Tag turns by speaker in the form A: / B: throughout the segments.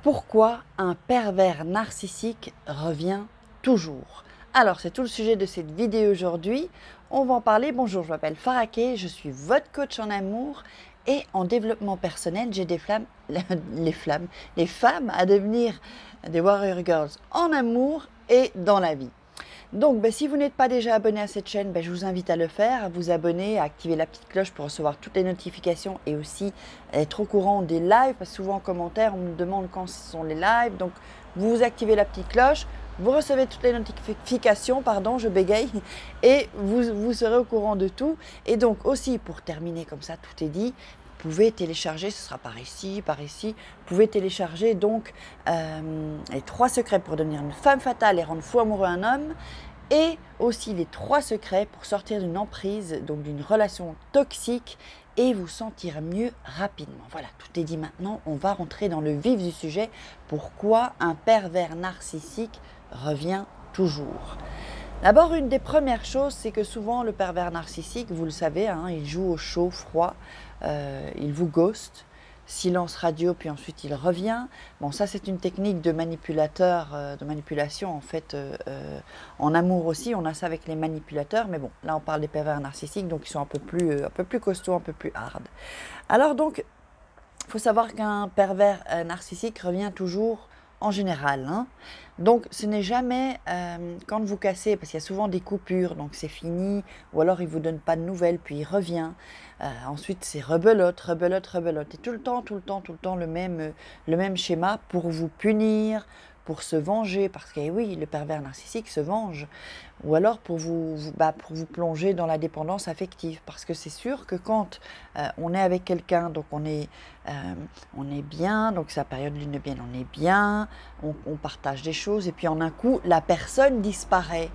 A: Pourquoi un pervers narcissique revient toujours? Alors, c'est tout le sujet de cette vidéo aujourd'hui. On va en parler. Bonjour, je m'appelle Faraké, je suis votre coach en amour et en développement personnel. J'ai des les femmes à devenir des warrior girls en amour et dans la vie. Donc, si vous n'êtes pas déjà abonné à cette chaîne, je vous invite à le faire, à vous abonner, à activer la petite cloche pour recevoir toutes les notifications et aussi être au courant des lives, parce que souvent en commentaire, on me demande quand sont les lives. Donc, vous activez la petite cloche, vous recevez toutes les notifications, pardon, je bégaye, et vous serez au courant de tout. Et donc aussi, pour terminer comme ça, tout est dit, vous pouvez télécharger, ce sera par ici, vous pouvez télécharger donc les 3 secrets pour devenir une femme fatale et rendre fou amoureux un homme, et aussi les 3 secrets pour sortir d'une emprise, donc d'une relation toxique, et vous sentir mieux rapidement. Voilà, tout est dit maintenant, on va rentrer dans le vif du sujet. Pourquoi un pervers narcissique revient toujours? D'abord, une des premières choses, c'est que souvent le pervers narcissique, vous le savez, il joue au chaud, froid, il vous ghost, silence radio, puis ensuite il revient. Bon, ça c'est une technique de manipulateur, de manipulation en fait, en amour aussi, on a ça avec les manipulateurs, mais bon, là on parle des pervers narcissiques, donc ils sont un peu plus costauds, un peu plus hard. Alors donc, il faut savoir qu'un pervers narcissique revient toujours en général. Donc ce n'est jamais quand vous cassez, parce qu'il y a souvent des coupures, donc c'est fini, ou alors il ne vous donne pas de nouvelles, puis il revient. Ensuite c'est rebelote, rebelote, rebelote. Et tout le temps le même schéma pour vous punir, pour se venger, parce que oui, le pervers narcissique se venge, ou alors pour vous plonger dans la dépendance affective, parce que c'est sûr que quand on est avec quelqu'un, donc on est bien, donc sa période lune de miel, on est bien, on partage des choses, et puis en un coup, la personne disparaît.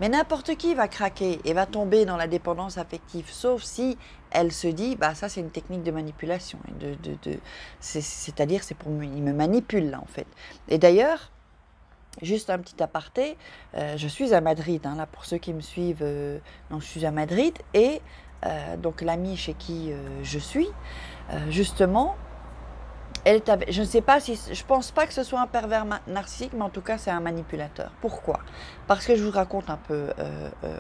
A: Mais n'importe qui va craquer et va tomber dans la dépendance affective, sauf si elle se dit, ça c'est une technique de manipulation, c'est-à-dire il me manipule là en fait. Et d'ailleurs, juste un petit aparté, je suis à Madrid, là pour ceux qui me suivent, donc je suis à Madrid, et donc l'amie chez qui je suis, justement, je ne sais pas je pense pas que ce soit un pervers narcissique, mais en tout cas c'est un manipulateur. Pourquoi? Parce que je vous raconte un peu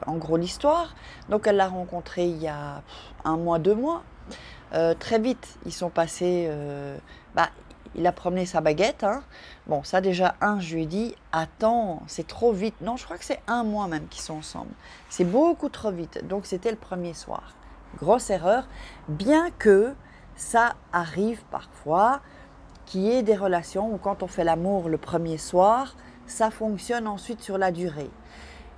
A: en gros l'histoire. Donc elle l'a rencontré il y a 1 mois, 2 mois. Très vite ils sont passés, il a promené sa baguette. Bon, ça déjà, je lui ai dit, attends, c'est trop vite. Non, je crois que c'est 1 mois même qu'ils sont ensemble. C'est beaucoup trop vite. Donc c'était le premier soir. Grosse erreur, bien que ça arrive parfois qu'il y ait des relations où quand on fait l'amour le premier soir, ça fonctionne ensuite sur la durée.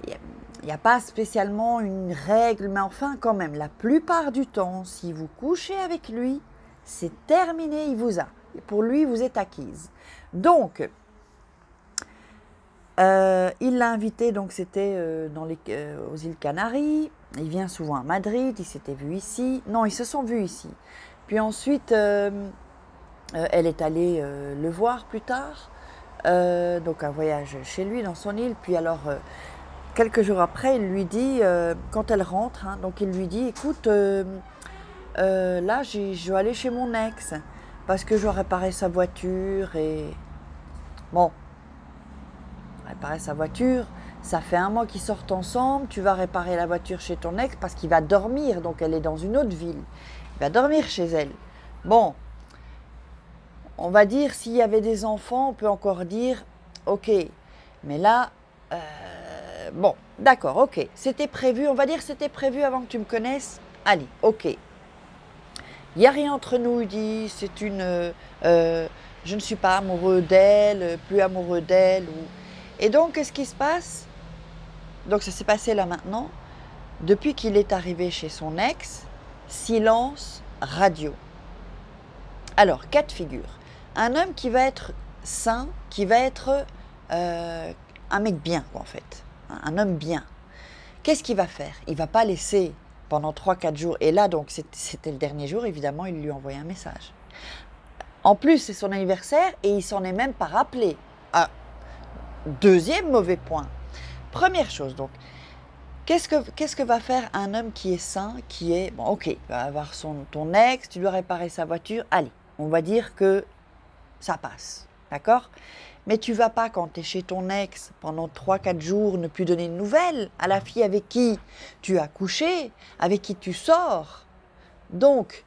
A: Il n'y a pas spécialement une règle, mais enfin quand même, la plupart du temps, si vous couchez avec lui, c'est terminé, il vous a. Pour lui, vous êtes acquise. Donc, il l'a invité, donc c'était aux îles Canaries. Il vient souvent à Madrid, ils s'étaient vus ici. Non, ils se sont vus ici. Puis ensuite, elle est allée le voir plus tard. Donc un voyage chez lui, dans son île. Puis alors, quelques jours après, il lui dit, quand elle rentre, donc il lui dit, écoute, là, je vais aller chez mon ex, parce que je dois réparer sa voiture. Et bon, réparer sa voiture, ça fait 1 mois qu'ils sortent ensemble, tu vas réparer la voiture chez ton ex parce qu'il va dormir, donc elle est dans une autre ville. Il va dormir chez elle. Bon, on va dire, s'il y avait des enfants, on peut encore dire, ok, mais là, bon, d'accord, ok, c'était prévu, on va dire c'était prévu avant que tu me connaisses, allez, ok. Il n'y a rien entre nous, il dit, je ne suis pas amoureux d'elle, plus amoureux d'elle. Et donc, qu'est-ce qui se passe? Donc, ça s'est passé là maintenant. Depuis qu'il est arrivé chez son ex, silence radio. Alors, cas de figure. Un homme qui va être sain, qui va être un mec bien, quoi, en fait. Un homme bien. Qu'est-ce qu'il va faire? Il ne va pas laisser pendant 3-4 jours. Et là, donc, c'était le dernier jour, évidemment, il lui a envoyé un message. En plus, c'est son anniversaire et il s'en est même pas rappelé. Deuxième mauvais point. Première chose, donc, qu'est-ce que va faire un homme qui est sain, qui est... Bon, ok, il va avoir ton ex, tu dois réparer sa voiture. Allez, on va dire que ça passe. D'accord? Mais tu vas pas, quand tu es chez ton ex, pendant 3-4 jours, ne plus donner de nouvelles à la fille avec qui tu as couché, avec qui tu sors. Donc,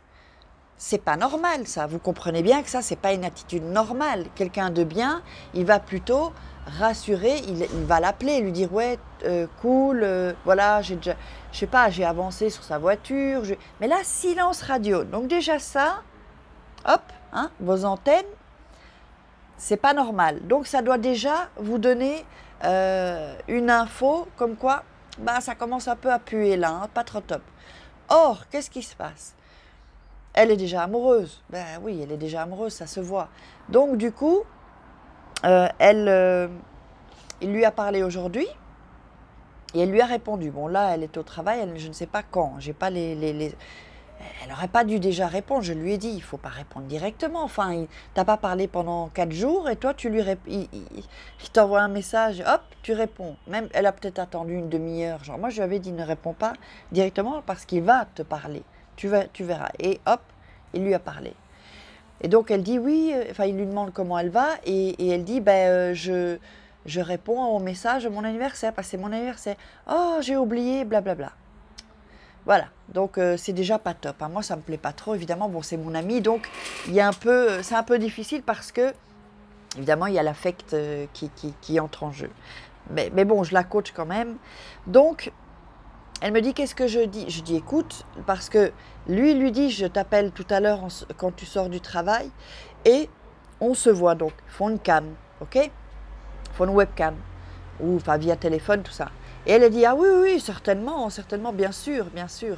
A: c'est pas normal ça. Vous comprenez bien que ça, c'est pas une attitude normale. Quelqu'un de bien, il va plutôt rassurer, il va l'appeler, lui dire ouais, cool, voilà, j'ai déjà, je sais pas, j'ai avancé sur sa voiture. Mais là, silence radio. Donc déjà ça, hop, hein, vos antennes, c'est pas normal. Donc ça doit déjà vous donner une info comme quoi, bah ça commence un peu à puer là, hein, pas trop top. Or, qu'est-ce qui se passe? Elle est déjà amoureuse. Ben oui, elle est déjà amoureuse, ça se voit. Donc du coup, il lui a parlé aujourd'hui et elle lui a répondu. Bon là, elle est au travail, je ne sais pas quand. J'ai pas Elle n'aurait pas dû déjà répondre. Je lui ai dit, il faut pas répondre directement. Enfin, t'as pas parlé pendant 4 jours et toi, tu lui il t'envoie un message, hop, tu réponds. Même, elle a peut-être attendu une demi-heure. Genre, moi, je lui avais dit, ne réponds pas directement parce qu'il va te parler. Tu verras. Et hop, il lui a parlé. Et donc, elle dit oui, enfin, il lui demande comment elle va et elle dit, ben, je réponds au message de mon anniversaire parce que c'est mon anniversaire. Oh, j'ai oublié, blablabla. Voilà, donc c'est déjà pas top. Hein. Moi, ça me plaît pas trop, évidemment. Bon, c'est mon ami, donc c'est un peu difficile parce que, évidemment, il y a l'affect qui entre en jeu. Mais bon, je la coach quand même. Donc, elle me dit, qu'est-ce que je dis? Je dis, écoute, parce que lui dit, je t'appelle tout à l'heure quand tu sors du travail et on se voit. Donc, faut une cam, ok? Faut une webcam, ou enfin via téléphone, tout ça. Et elle a dit, ah oui, oui, certainement, certainement, bien sûr, bien sûr.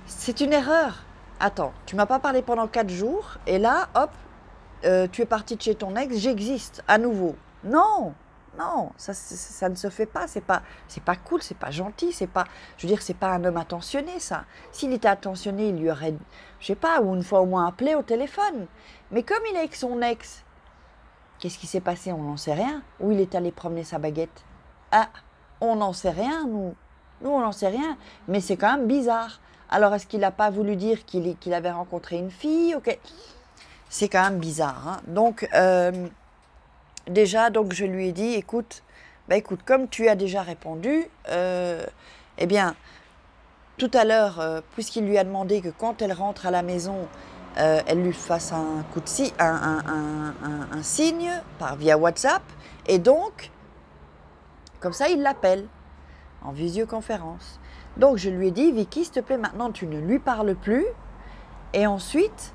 A: C'est une erreur. Attends, tu m'as pas parlé pendant 4 jours, et là, hop, tu es parti de chez ton ex, j'existe, à nouveau. Non, non, ça ne se fait pas, c'est pas cool, c'est pas gentil, c'est pas, je veux dire, c'est pas un homme attentionné, ça. S'il était attentionné, il lui aurait, je sais pas, ou une fois au moins appelé au téléphone. Mais comme il est avec son ex, qu'est-ce qui s'est passé? On n'en sait rien. Où il est allé promener sa baguette? Ah, on n'en sait rien, nous. Nous, on n'en sait rien. Mais c'est quand même bizarre. Alors, est-ce qu'il n'a pas voulu dire qu'il avait rencontré une fille? Ok. C'est quand même bizarre. Hein. Donc, déjà, donc, je lui ai dit, écoute, comme tu as déjà répondu, eh bien, tout à l'heure, puisqu'il lui a demandé que quand elle rentre à la maison, elle lui fasse un coup de un signe via WhatsApp, et donc, comme ça, il l'appelle en visioconférence. Donc, je lui ai dit, Vicky, s'il te plaît, maintenant, tu ne lui parles plus. Et ensuite,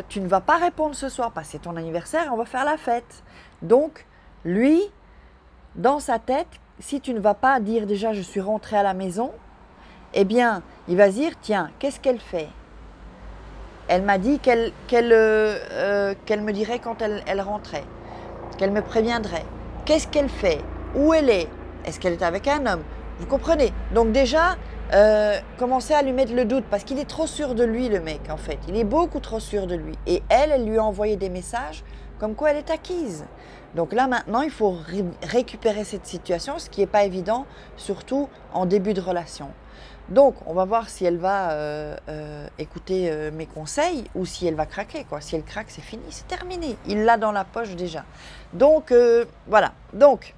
A: tu ne vas pas répondre ce soir parce que c'est ton anniversaire et on va faire la fête. Donc, lui, dans sa tête, si tu ne vas pas dire déjà, je suis rentrée à la maison, eh bien, il va se dire, tiens, qu'est-ce qu'elle fait? Elle m'a dit qu'elle me dirait quand elle rentrait, qu'elle me préviendrait. Qu'est-ce qu'elle fait? Où elle est? Est-ce qu'elle est avec un homme? Vous comprenez? Donc déjà, commencez à lui mettre le doute parce qu'il est trop sûr de lui, le mec, en fait. Il est beaucoup trop sûr de lui. Et elle lui a envoyé des messages comme quoi elle est acquise. Donc là, maintenant, il faut récupérer cette situation, ce qui n'est pas évident, surtout en début de relation. Donc, on va voir si elle va écouter mes conseils ou si elle va craquer, quoi. Si elle craque, c'est fini, c'est terminé. Il l'a dans la poche déjà. Donc, voilà. Donc,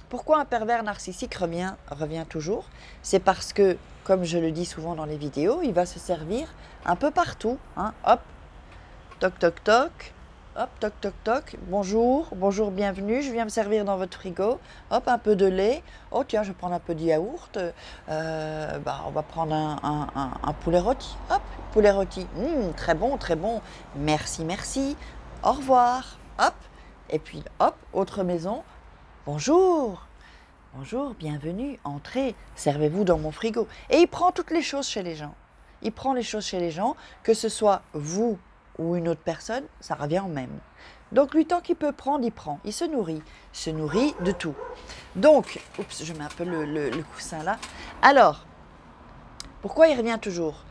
A: pourquoi un pervers narcissique revient toujours? C'est parce que, comme je le dis souvent dans les vidéos, il va se servir un peu partout. Hein. Hop, toc, toc, toc. Hop, toc, toc, toc. Bonjour, bonjour, bienvenue. Je viens me servir dans votre frigo. Hop, un peu de lait. Oh, tiens, je vais prendre un peu de yaourt. On va prendre un poulet rôti. Hop, poulet rôti. Très bon, très bon. Merci, merci. Au revoir. Hop. Et puis, hop, autre maison. Bonjour. Bonjour, bienvenue. Entrez. Servez-vous dans mon frigo. Et il prend toutes les choses chez les gens. Il prend les choses chez les gens, que ce soit vous ou une autre personne, ça revient au même. Donc lui, tant qu'il peut prendre, il prend. Il se nourrit de tout. Donc, oups, je mets un peu le coussin là. Alors, pourquoi il revient toujours?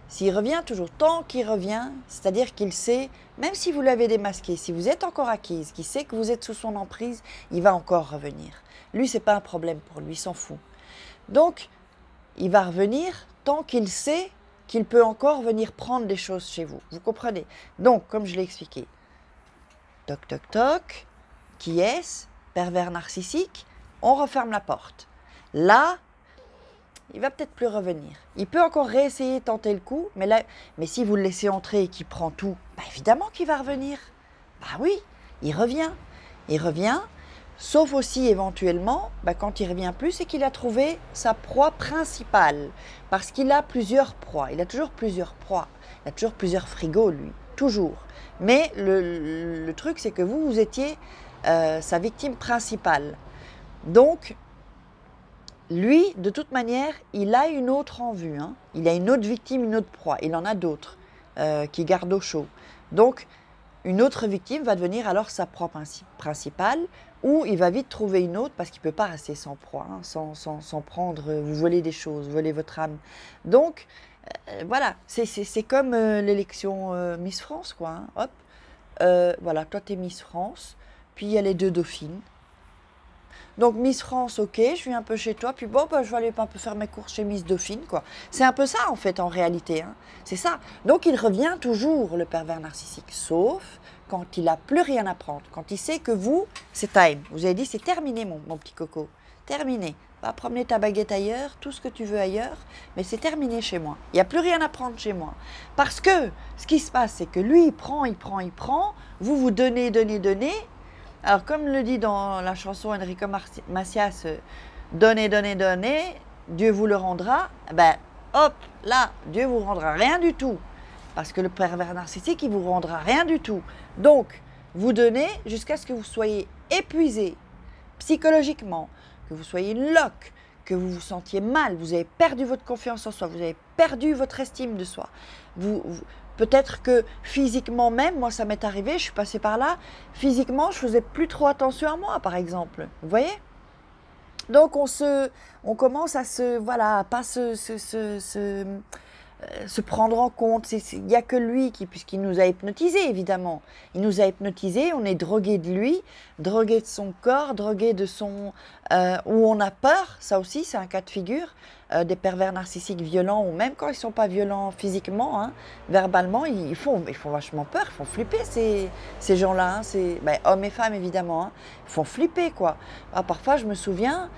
A: S'il revient toujours, tant qu'il revient, c'est-à-dire qu'il sait, même si vous l'avez démasqué, si vous êtes encore acquise, qu'il sait que vous êtes sous son emprise, il va encore revenir. Lui, c'est pas un problème pour lui, il s'en fout. Donc, il va revenir tant qu'il sait qu'il peut encore venir prendre des choses chez vous. Vous comprenez? Donc, comme je l'ai expliqué, Toc, toc, toc. Qui est-ce? Pervers narcissique. On referme la porte. Là, il va peut-être plus revenir. Il peut encore réessayer de tenter le coup, mais si vous le laissez entrer et qu'il prend tout, bah évidemment qu'il va revenir. Bah oui, il revient. Il revient, sauf aussi éventuellement, bah quand il revient plus, c'est qu'il a trouvé sa proie principale. Parce qu'il a plusieurs proies. Il a toujours plusieurs proies. Il a toujours plusieurs frigos, lui. Toujours. Mais le truc, c'est que vous étiez sa victime principale. Donc, lui, de toute manière, il a une autre en vue. Hein. Il a une autre victime, une autre proie. Il en a d'autres qui gardent au chaud. Donc, une autre victime va devenir alors sa proie principale, ou il va vite trouver une autre parce qu'il ne peut pas rester sans proie, hein, sans prendre, vous volez des choses, vous volez votre âme. Donc, voilà, c'est comme l'élection Miss France, quoi. Hein. Hop, voilà, toi, tu es Miss France, puis il y a les deux dauphines. Donc Miss France, ok, je viens un peu chez toi, puis bon, bah, je vais aller un peu faire mes courses chez Miss Dauphine, quoi. C'est un peu ça, en fait, en réalité. Hein. C'est ça. Donc il revient toujours, le pervers narcissique, sauf quand il n'a plus rien à prendre, quand il sait que vous, c'est time. Vous avez dit, c'est terminé, mon petit coco. Terminé. Va promener ta baguette ailleurs, tout ce que tu veux ailleurs, mais c'est terminé chez moi. Il n'y a plus rien à prendre chez moi. Parce que ce qui se passe, c'est que lui, il prend, vous donnez, donnez. Alors, comme le dit dans la chanson Enrico Macias, donnez, donnez, donnez, Dieu vous le rendra. Ben, hop, là, Dieu vous rendra rien du tout. Parce que le pervers narcissique, il vous rendra rien du tout. Donc, vous donnez jusqu'à ce que vous soyez épuisé psychologiquement, que vous soyez une loque, que vous vous sentiez mal, vous avez perdu votre confiance en soi, vous avez perdu votre estime de soi. Peut-être que physiquement même, moi ça m'est arrivé, je suis passée par là, physiquement je faisais plus trop attention à moi par exemple, vous voyez? Donc on commence à pas se prendre en compte. Il n'y a que lui puisqu'il nous a hypnotisés, évidemment. Il nous a hypnotisés, on est drogué de lui, drogué de son corps, drogué de son... où on a peur, ça aussi, c'est un cas de figure. Des pervers narcissiques violents, ou même quand ils ne sont pas violents physiquement, hein, verbalement, ils font vachement peur, ils font flipper ces gens-là. Hein, hommes et femmes, évidemment. Hein, ils font flipper, quoi. Ah, parfois, je me souviens...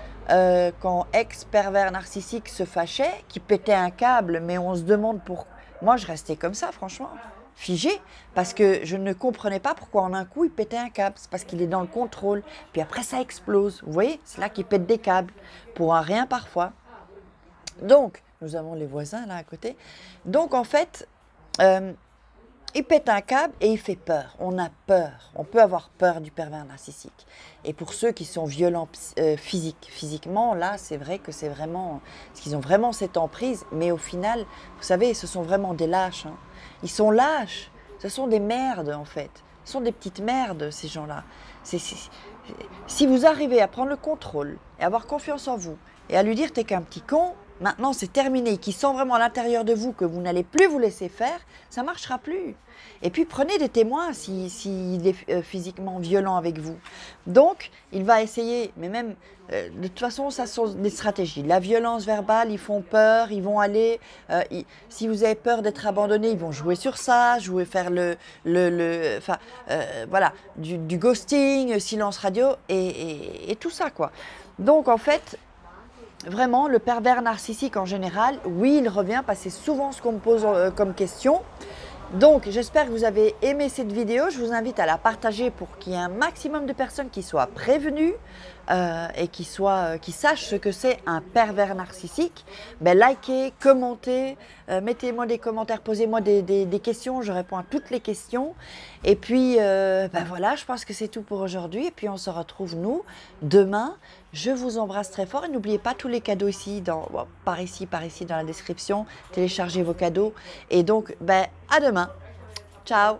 A: quand ex-pervers narcissique se fâchait, qui pétait un câble, mais on se demande pourquoi. Moi, je restais comme ça, franchement, figée, parce que je ne comprenais pas pourquoi en un coup, il pétait un câble. C'est parce qu'il est dans le contrôle. Puis après, ça explose. Vous voyez, c'est là qu'il pète des câbles, pour un rien parfois. Donc, nous avons les voisins là à côté. Donc, en fait, il pète un câble et il fait peur. On a peur. On peut avoir peur du pervers narcissique. Et pour ceux qui sont violents physiquement, là, c'est vrai que c'est vraiment... Parce qu'ils ont vraiment cette emprise. Mais au final, vous savez, ce sont vraiment des lâches. Hein. Ils sont lâches. Ce sont des merdes, en fait. Ce sont des petites merdes, ces gens-là. Si vous arrivez à prendre le contrôle et avoir confiance en vous et à lui dire « t'es qu'un petit con », maintenant c'est terminé, qui sent vraiment à l'intérieur de vous que vous n'allez plus vous laisser faire, ça ne marchera plus. Et puis prenez des témoins s'il est physiquement violent avec vous. Donc, il va essayer, mais même, de toute façon, ça sont des stratégies. La violence verbale, ils font peur, ils vont aller, si vous avez peur d'être abandonné, ils vont jouer sur ça, faire voilà, du ghosting, silence radio, et tout ça, quoi. Donc, en fait... Vraiment, le pervers narcissique en général, oui, il revient parce que c'est souvent ce qu'on me pose comme question. Donc, j'espère que vous avez aimé cette vidéo. Je vous invite à la partager pour qu'il y ait un maximum de personnes qui soient prévenues et qui sachent ce que c'est un pervers narcissique. Ben, likez, commentez, mettez-moi des commentaires, posez-moi des questions. Je réponds à toutes les questions. Et puis, ben voilà, je pense que c'est tout pour aujourd'hui. Et puis, on se retrouve, nous, demain. Je vous embrasse très fort et n'oubliez pas tous les cadeaux ici, par ici, dans la description. Téléchargez vos cadeaux. Et donc, ben, à demain. Ciao.